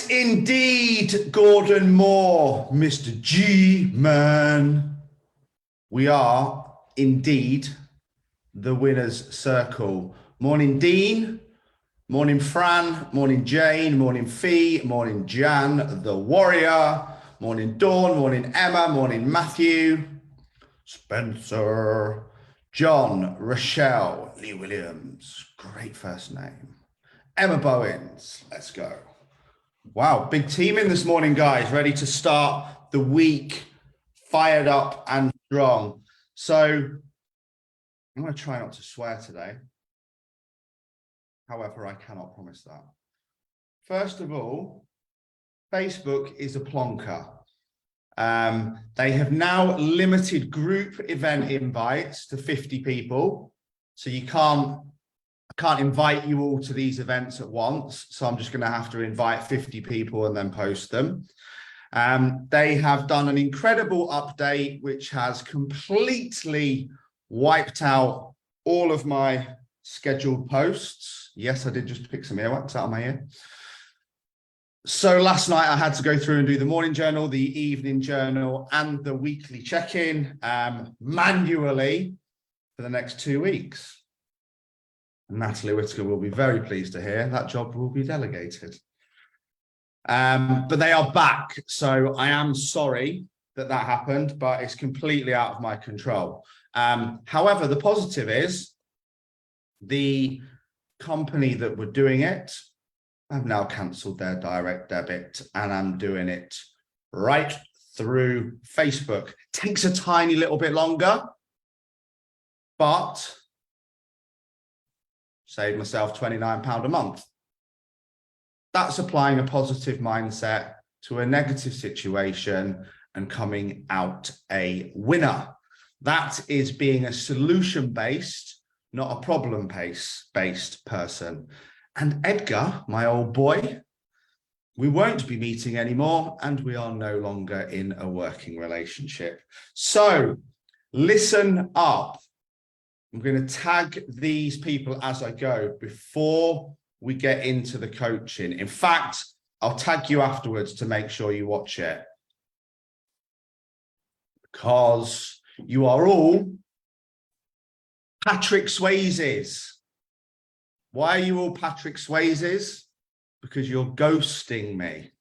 indeed, Gordon Moore, Mr. G-Man. We are indeed the winner's circle. Morning, Dean. Morning, Fran. Morning, Jane. Morning, Fee. Morning, Jan, the warrior. Morning, Dawn. Morning, Emma. Morning, Matthew. Spencer. John. Rochelle. Lee Williams. Great first name. Emma Bowens. Let's go. Wow, big team in this morning, guys. Ready to start the week fired up and strong. So I'm going to try not to swear today. However, I cannot promise that. First of all, Facebook is a plonker. They have now limited group event invites to 50 people. So I can't invite you all to these events at once. So I'm just going to have to invite 50 people and then post them. They have done an incredible update, which has completely wiped out all of my scheduled posts. Yes, I did just pick some earwax out of my ear. So last night I had to go through and do the morning journal, the evening journal, and the weekly check-in manually for the next 2 weeks. Natalie Whitaker will be very pleased to hear that job will be delegated. But they are back. So I am sorry that happened, but it's completely out of my control. However, the positive is the company that were doing it have now cancelled their direct debit, and I'm doing it right through Facebook. Takes a tiny little bit longer, but saved myself £29 a month. That's applying a positive mindset to a negative situation and coming out a winner. That is being a solution-based, not a problem-based person. And Edgar, my old boy, we won't be meeting anymore, and we are no longer in a working relationship. So listen up. I'm going to tag these people as I go before we get into the coaching. In fact, I'll tag you afterwards to make sure you watch it, because you are all Patrick Swayzes. Why are you all Patrick Swayzes? Because you're ghosting me.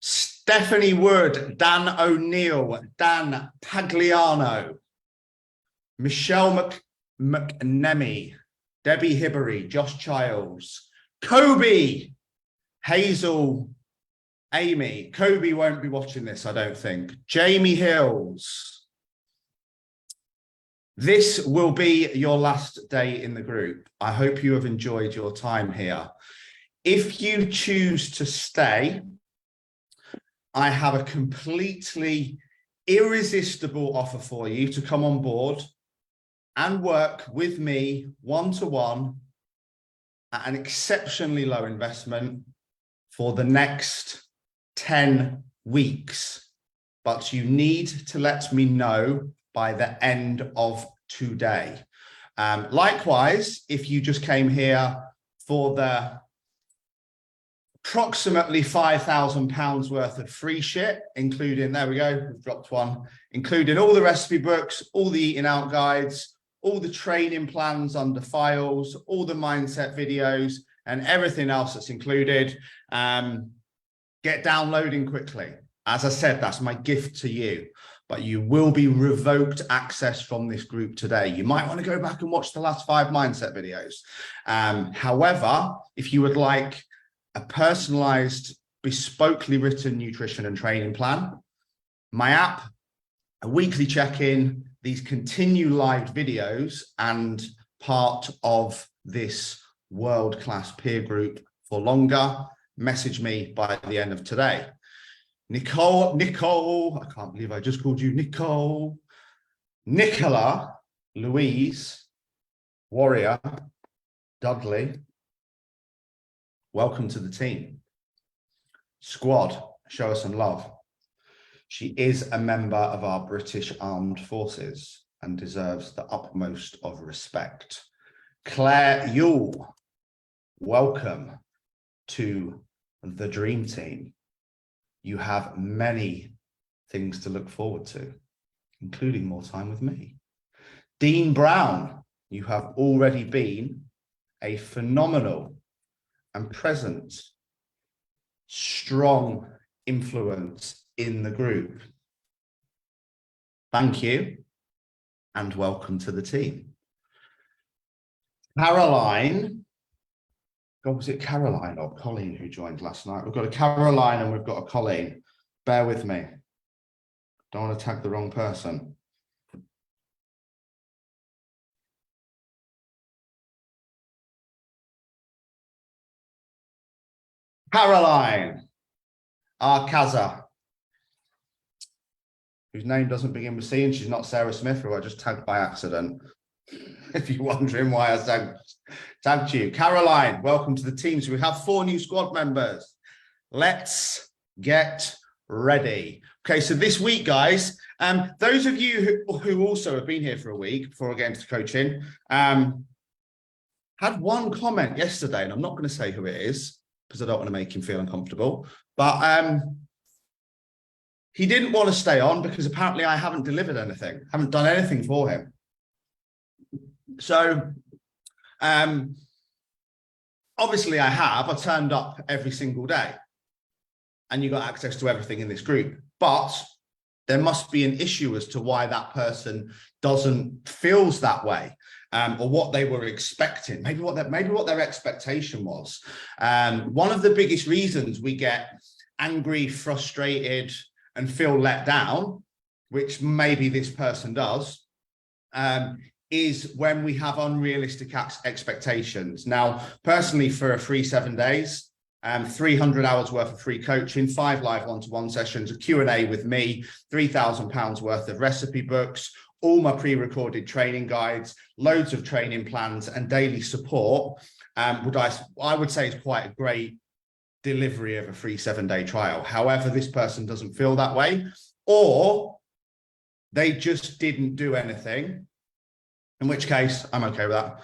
Stephanie Wood, Dan O'Neill, Dan Pagliano, Michelle McNemy, Debbie Hibbery, Josh Childs, Kobe, Hazel, Amy. Kobe won't be watching this, I don't think. Jamie Hills. This will be your last day in the group. I hope you have enjoyed your time here. If you choose to stay, I have a completely irresistible offer for you to come on board and work with me one-to-one at an exceptionally low investment for the next 10 weeks. But you need to let me know by the end of today. Likewise, if you just came here for the approximately £5,000 worth of free shit, including, there we go, we've dropped one, including all the recipe books, all the eating out guides, all the training plans under files, all the mindset videos, and everything else that's included, get downloading quickly. As I said, that's my gift to you, but you will be revoked access from this group today. You might want to go back and watch the last 5 mindset videos. However, if you would like a personalized, bespokely written nutrition and training plan, my app, a weekly check-in, these continue live videos, and part of this world-class peer group for longer, message me by the end of today. Nicole, I can't believe I just called you Nicole. Nicola, Louise, Warrior, Dudley, welcome to the team. Squad, show us some love. She is a member of our British Armed Forces and deserves the utmost of respect. Claire Yule, welcome to the dream team. You have many things to look forward to, including more time with me. Dean Brown, you have already been a phenomenal and present, strong influence in the group. Thank you and welcome to the team. Caroline, God, was it Caroline or Colleen who joined last night? We've got a Caroline and we've got a Colleen. Bear with me. Don't want to tag the wrong person. Caroline Arkaza, whose name doesn't begin with C, and she's not Sarah Smith, who I just tagged by accident. If you're wondering why I tagged you. Caroline, welcome to the team. So we have 4 new squad members. Let's get ready. Okay, so this week, guys, those of you who also have been here for a week before I get into coaching, had one comment yesterday, and I'm not going to say who it is because I don't want to make him feel uncomfortable, but he didn't want to stay on because apparently I haven't delivered anything, haven't done anything for him. So obviously I have. I turned up every single day and you got access to everything in this group, but there must be an issue as to why that person feels that way, or what they were expecting, maybe what their expectation was. One of the biggest reasons we get angry, frustrated, and feel let down, which maybe this person does, is when we have unrealistic expectations. Now, personally, for a free 7 days, 300 hours worth of free coaching, 5 live one-to-one sessions, a Q&A with me, £3,000 worth of recipe books, all my pre-recorded training guides, loads of training plans, and daily support, I would say is quite a great delivery of a free 7-day trial. However, this person doesn't feel that way, or they just didn't do anything, in which case I'm okay with that,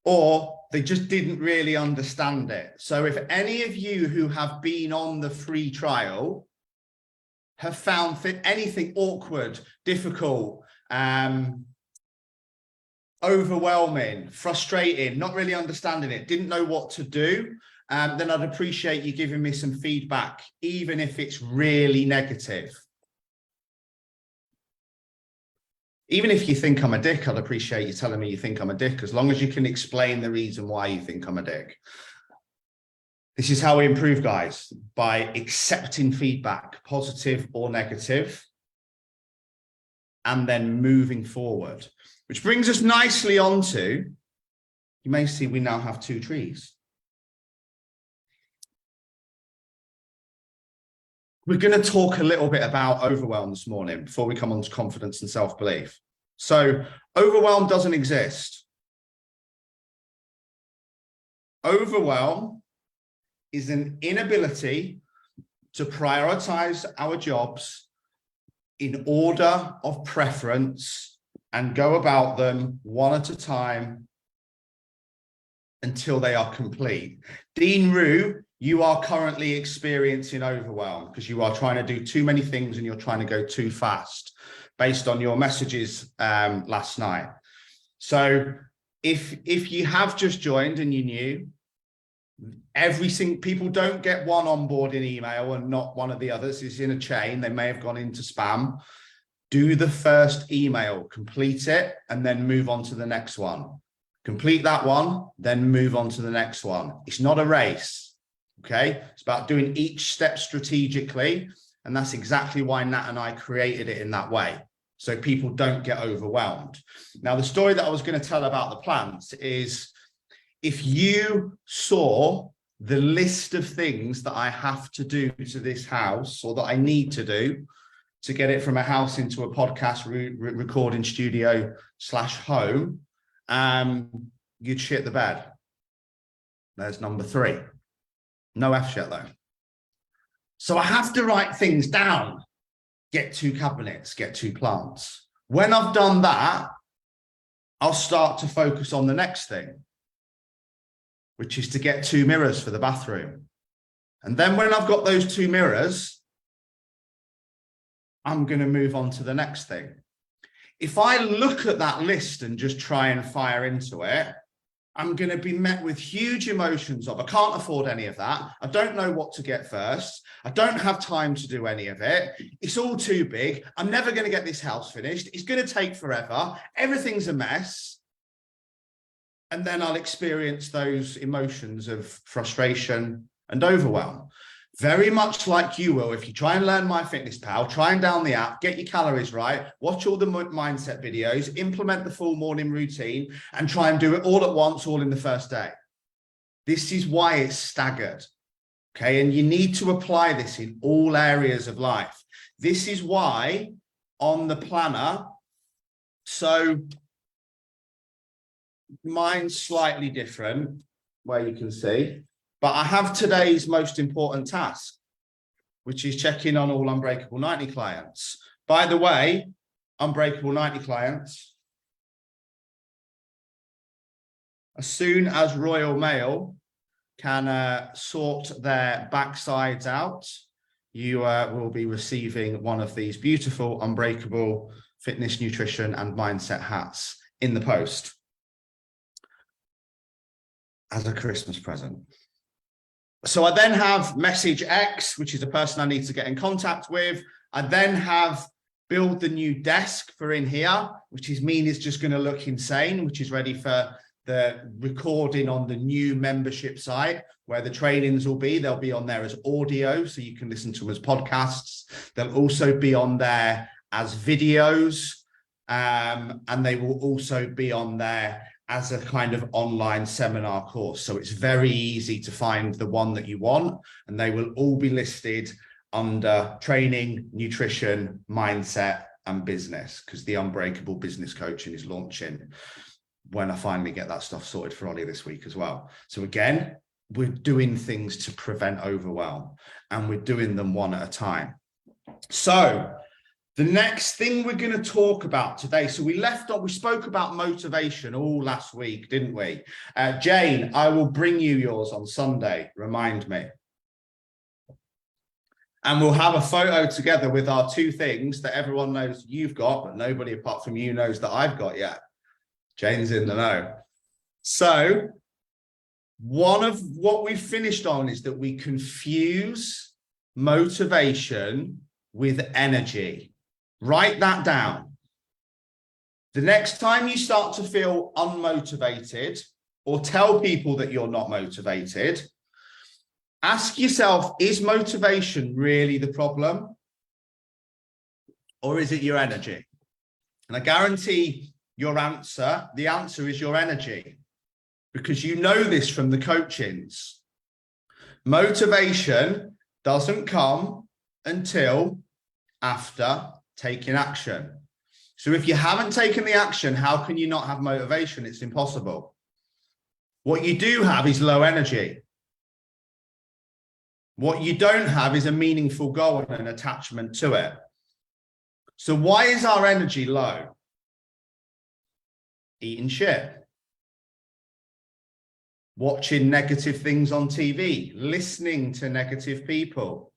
or they just didn't really understand it. So if any of you who have been on the free trial have found anything awkward, difficult, overwhelming, frustrating, not really understanding it, didn't know what to do, then I'd appreciate you giving me some feedback, even if it's really negative. Even if you think I'm a dick, I'd appreciate you telling me you think I'm a dick, as long as you can explain the reason why you think I'm a dick. This is how we improve, guys, by accepting feedback, positive or negative, and then moving forward. Which brings us nicely onto, you may see we now have 2 trees. We're going to talk a little bit about overwhelm this morning before we come on to confidence and self-belief. So overwhelm doesn't exist. Overwhelm is an inability to prioritize our jobs in order of preference and go about them one at a time until they are complete. Dean Rue, you are currently experiencing overwhelm because you are trying to do too many things and you're trying to go too fast based on your messages last night. So if you have just joined and you're new, people don't get one onboarding email and not one of the others. It's in a chain. They may have gone into spam. Do the first email, complete it, and then move on to the next one. Complete that one, then move on to the next one. It's not a race, okay? It's about doing each step strategically, and that's exactly why Nat and I created it in that way, so people don't get overwhelmed. Now, the story that I was going to tell about the plants is, if you saw the list of things that I have to do to this house, or that I need to do to get it from a house into a podcast recording studio / home, you'd shit the bed. There's number 3. No F's yet though. So I have to write things down. Get 2 cabinets, get 2 plants. When I've done that, I'll start to focus on the next thing, which is to get 2 mirrors for the bathroom. And then when I've got those two mirrors, I'm going to move on to the next thing. If I look at that list and just try and fire into it, I'm going to be met with huge emotions of, I can't afford any of that. I don't know what to get first. I don't have time to do any of it. It's all too big. I'm never going to get this house finished. It's going to take forever. Everything's a mess. And then I'll experience those emotions of frustration and overwhelm. Very much like you will if you try and learn MyFitnessPal, try and download the app, get your calories right, watch all the mindset videos, implement the full morning routine, and try and do it all at once, all in the first day. This is why it's staggered, okay? And you need to apply this in all areas of life. This is why on the planner, so mine's slightly different, where you can see, but I have today's most important task, which is checking on all Unbreakable 90 clients. By the way, Unbreakable 90 clients, as soon as Royal Mail can sort their backsides out, you will be receiving one of these beautiful Unbreakable fitness, nutrition, and mindset hats in the post as a Christmas present. So I then have Message X, which is a person I need to get in contact with. I then have build the new desk for in here, which is mean is just going to look insane, which is ready for the recording on the new membership site where the trainings will be. They'll be on there as audio, so you can listen to them as podcasts. They'll also be on there as videos, and they will also be on there as a kind of online seminar course. So it's very easy to find the one that you want, and they will all be listed under training, nutrition, mindset, and business, because the Unbreakable Business Coaching is launching when I finally get that stuff sorted for Ollie this week as well. So again, we're doing things to prevent overwhelm, and we're doing them one at a time. So the next thing we're going to talk about today, so we spoke about motivation all last week, didn't we? Jane, I will bring you yours on Sunday, remind me. And we'll have a photo together with our two things that everyone knows you've got, but nobody apart from you knows that I've got yet. Jane's in the know. So one of what we finished on is that we confuse motivation with energy. Write that down. The next time you start to feel unmotivated or tell people that you're not motivated, ask yourself, is motivation really the problem? Or is it your energy? And I guarantee the answer is your energy, because you know this from the coachings. Motivation doesn't come until after taking action. So if you haven't taken the action, how can you not have motivation? It's impossible. What you do have is low energy. What you don't have is a meaningful goal and an attachment to it. So why is our energy low? Eating shit. Watching negative things on TV, listening to negative people,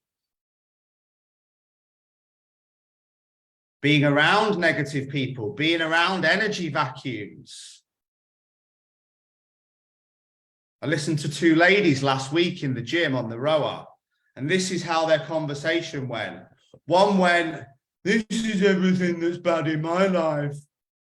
being around negative people, being around energy vacuums. I listened to two ladies last week in the gym on the rower, and this is how their conversation went. One went, "This is everything that's bad in my life."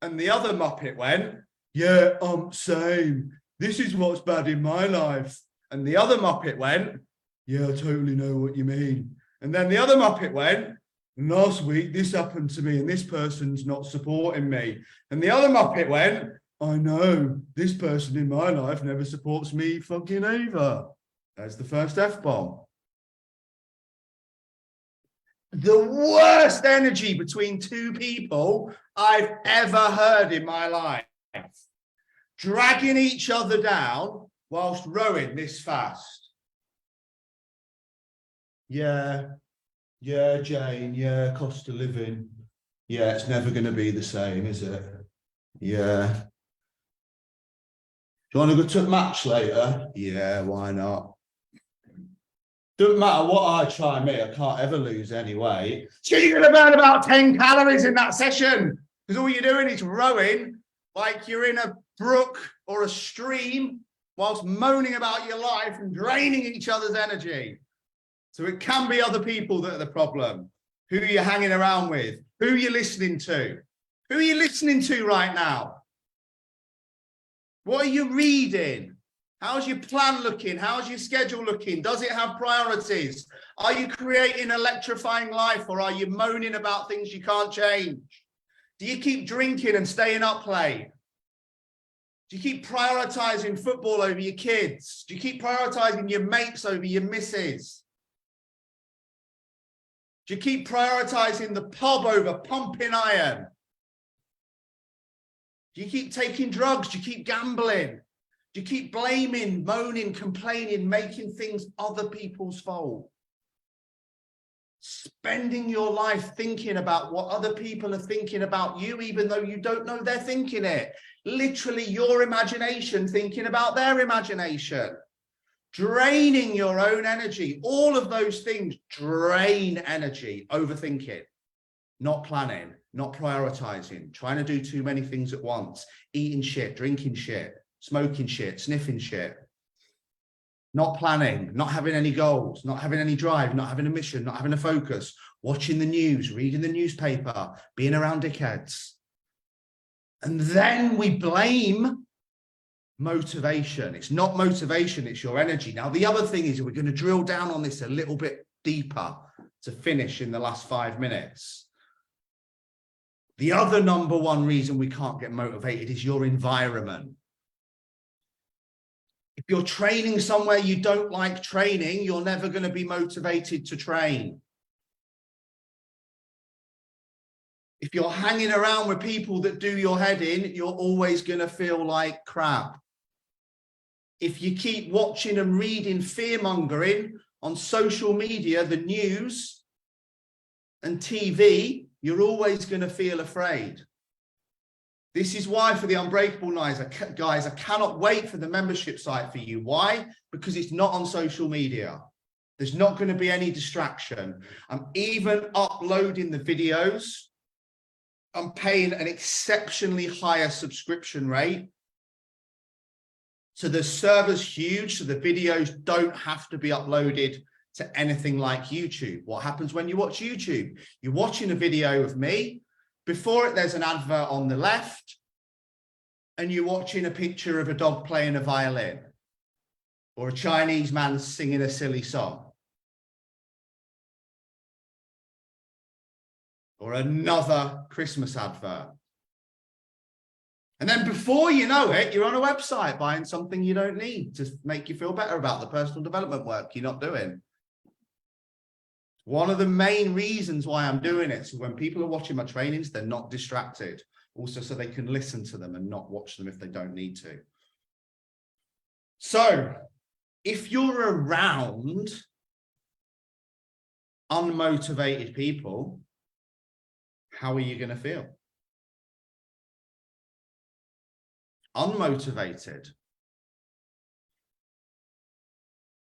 And the other muppet went, "Yeah, same. This is what's bad in my life." And the other muppet went, "Yeah, I totally know what you mean." And then the other muppet went, "Last week, this happened to me and this person's not supporting me." And the other muppet went, "I know, this person in my life never supports me fucking either." That's the first F-bomb. The worst energy between two people I've ever heard in my life. Dragging each other down whilst rowing this fast. Yeah, Jane, yeah, cost of living. Yeah, it's never going to be the same, is it? Yeah. Do you want to go to a match later? Yeah, why not? Doesn't matter what I try and make, I can't ever lose any weight. So you're going to burn about 10 calories in that session because all you're doing is rowing like you're in a brook or a stream whilst moaning about your life and draining each other's energy. So it can be other people that are the problem. Who you're hanging around with, who you're listening to. Who are you listening to right now? What are you reading? How's your plan looking? How's your schedule looking? Does it have priorities? Are you creating an electrifying life, or are you moaning about things you can't change? Do you keep drinking and staying up late? Do you keep prioritizing football over your kids? Do you keep prioritizing your mates over your missus? Do you keep prioritizing the pub over pumping iron? Do you keep taking drugs? Do you keep gambling? Do you keep blaming, moaning, complaining, making things other people's fault? Spending your life thinking about what other people are thinking about you, even though you don't know they're thinking it. Literally your imagination thinking about their imagination. Draining your own energy. All of those things drain energy. Overthinking, not planning, not prioritizing, trying to do too many things at once, eating shit, drinking shit, smoking shit, sniffing shit, not planning, not having any goals, not having any drive, not having a mission, not having a focus, watching the news, reading the newspaper, being around dickheads. And then we blame motivation. It's not motivation, it's your energy. Now, the other thing is we're going to drill down on this a little bit deeper to finish in the last 5 minutes. The other number one reason we can't get motivated is your environment. If you're training somewhere you don't like training, you're never going to be motivated to train. If you're hanging around with people that do your head in, you're always going to feel like crap. If you keep watching and reading fear-mongering on social media, the news and TV, you're always going to feel afraid. This is why for the Unbreakable guys, I cannot wait for the membership site for you. Why? Because it's not on social media. There's not going to be any distraction. I'm even uploading the videos. I'm paying an exceptionally higher subscription rate. So the server's huge, so the videos don't have to be uploaded to anything like YouTube. What happens when you watch YouTube? You're watching a video of me. Before it, there's an advert on the left, and you're watching a picture of a dog playing a violin or a Chinese man singing a silly song or another Christmas advert. And then before you know it, you're on a website buying something you don't need to make you feel better about the personal development work you're not doing. One of the main reasons why I'm doing it, so when people are watching my trainings, they're not distracted. Also, so they can listen to them and not watch them if they don't need to. So, if you're around unmotivated people, how are you going to feel? Unmotivated.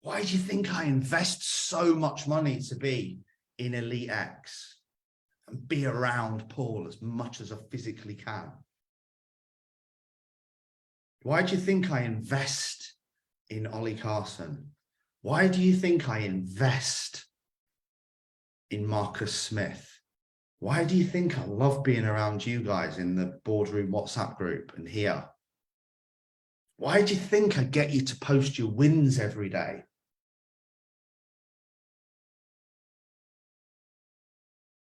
Why do you think I invest so much money to be in Elite X and be around Paul as much as I physically can? Why do you think I invest in Ollie Carson? Why do you think I invest in Marcus Smith? Why do you think I love being around you guys in the boardroom WhatsApp group and here? Why do you think I get you to post your wins every day?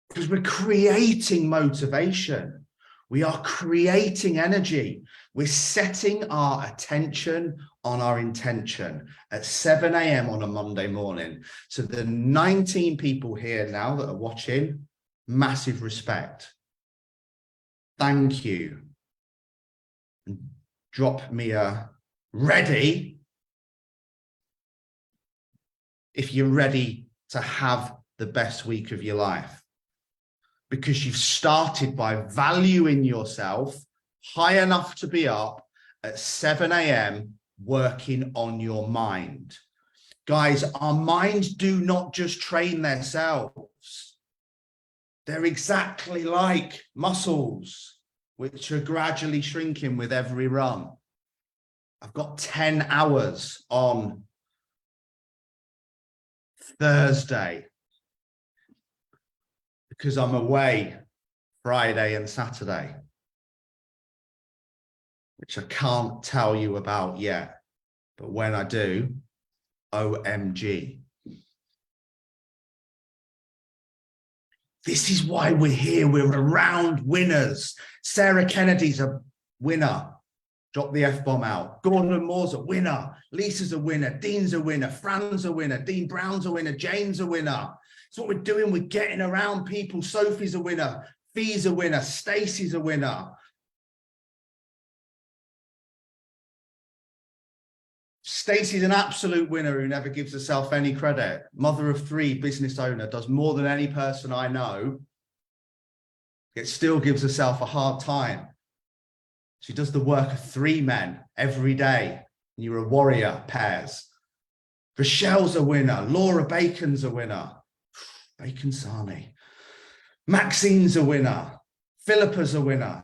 Because we're creating motivation. We are creating energy. We're setting our attention on our intention at 7 a.m. on a Monday morning. So the 19 people here now that are watching, massive respect. Thank you. Drop me a ready if you're ready to have the best week of your life. Because you've started by valuing yourself high enough to be up at 7 a.m. working on your mind. Guys, our minds do not just train themselves. They're exactly like muscles, which are gradually shrinking with every run. I've got 10 hours on Thursday because I'm away Friday and Saturday, which I can't tell you about yet. But when I do, OMG. This is why we're here. We're around winners. Sarah Kennedy's a winner. Drop the F-bomb out. Gordon Moore's a winner. Lisa's a winner. Dean's a winner. Fran's a winner. Dean Brown's a winner. Jane's a winner. That's what we're doing. We're getting around people. Sophie's a winner. Fee's a winner. Stacey's a winner. Stacey's an absolute winner who never gives herself any credit. Mother of 3, business owner, does more than any person I know, yet still gives herself a hard time. She does the work of 3 men every day. You're a warrior, Pairs. Rochelle's a winner. Laura Bacon's a winner. Bacon Sani. Maxine's a winner. Philippa's a winner.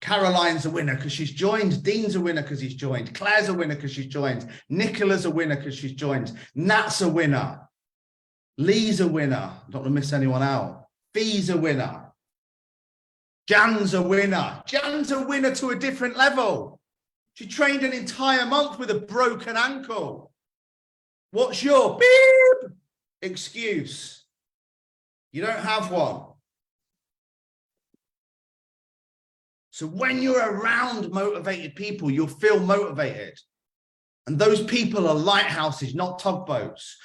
Caroline's a winner because she's joined. Dean's a winner because he's joined. Claire's a winner because she's joined. Nicola's a winner because she's joined. Nat's a winner. Lee's a winner. Don't want to miss anyone out. Fee's a winner. Jan's a winner. Jan's a winner to a different level. She trained an entire month with a broken ankle. What's your beep excuse? You don't have one. So when you're around motivated people, you'll feel motivated. And those people are lighthouses, not tugboats.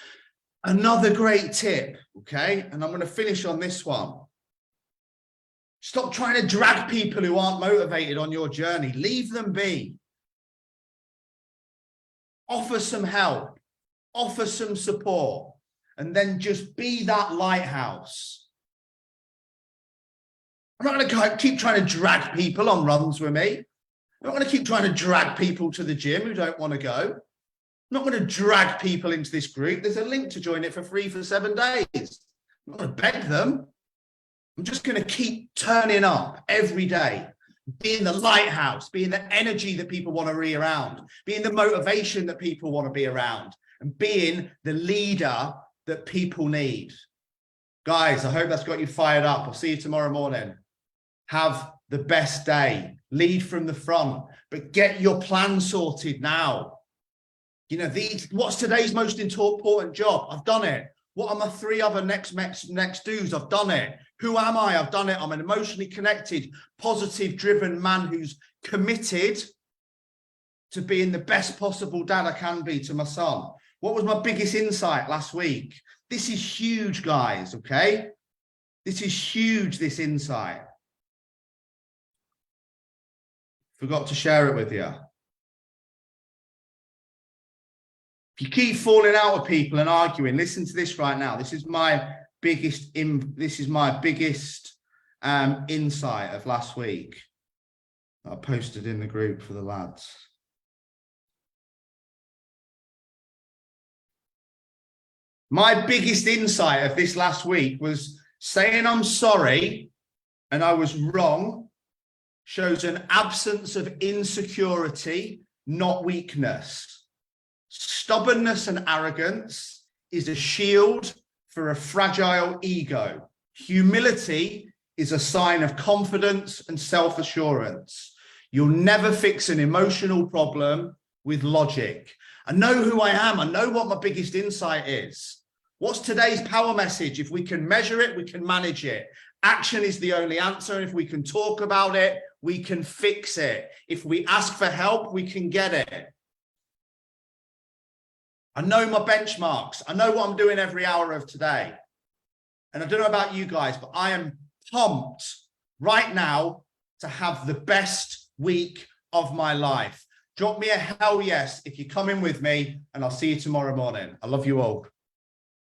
Another great tip, okay? And I'm going to finish on this one. Stop trying to drag people who aren't motivated on your journey. Leave them be. Offer some help. Offer some support. And then just be that lighthouse. I'm not going to keep trying to drag people on runs with me. I'm not going to keep trying to drag people to the gym who don't want to go. I'm not going to drag people into this group. There's a link to join it for free for 7 days. I'm not going to beg them. I'm just going to keep turning up every day, being the lighthouse, being the energy that people want to be around, being the motivation that people want to be around, and being the leader that people need. Guys, I hope that's got you fired up. I'll see you tomorrow morning. Have the best day. Lead from the front, but get your plan sorted now. You know, what's today's most important job? I've done it. What are my 3 other next do's? I've done it. Who am I? I've done it. I'm an emotionally connected, positive, driven man who's committed to being the best possible dad I can be to my son. What was my biggest insight last week? This is huge, guys, okay? This is huge, this insight. Forgot to share it with you. If you keep falling out with people and arguing, listen to this right now. This is my biggest insight of last week. I posted in the group for the lads. My biggest insight of this last week was saying I'm sorry and I was wrong shows an absence of insecurity, not weakness. Stubbornness and arrogance is a shield for a fragile ego. Humility is a sign of confidence and self-assurance. You'll never fix an emotional problem with logic. I know who I am. I know what my biggest insight is. What's today's power message? If we can measure it, we can manage it. Action is the only answer. And if we can talk about it, we can fix it. If we ask for help, we can get it. I know my benchmarks. I know what I'm doing every hour of today. And I don't know about you guys, but I am pumped right now to have the best week of my life. Drop me a hell yes if you're coming with me, and I'll see you tomorrow morning. I love you all.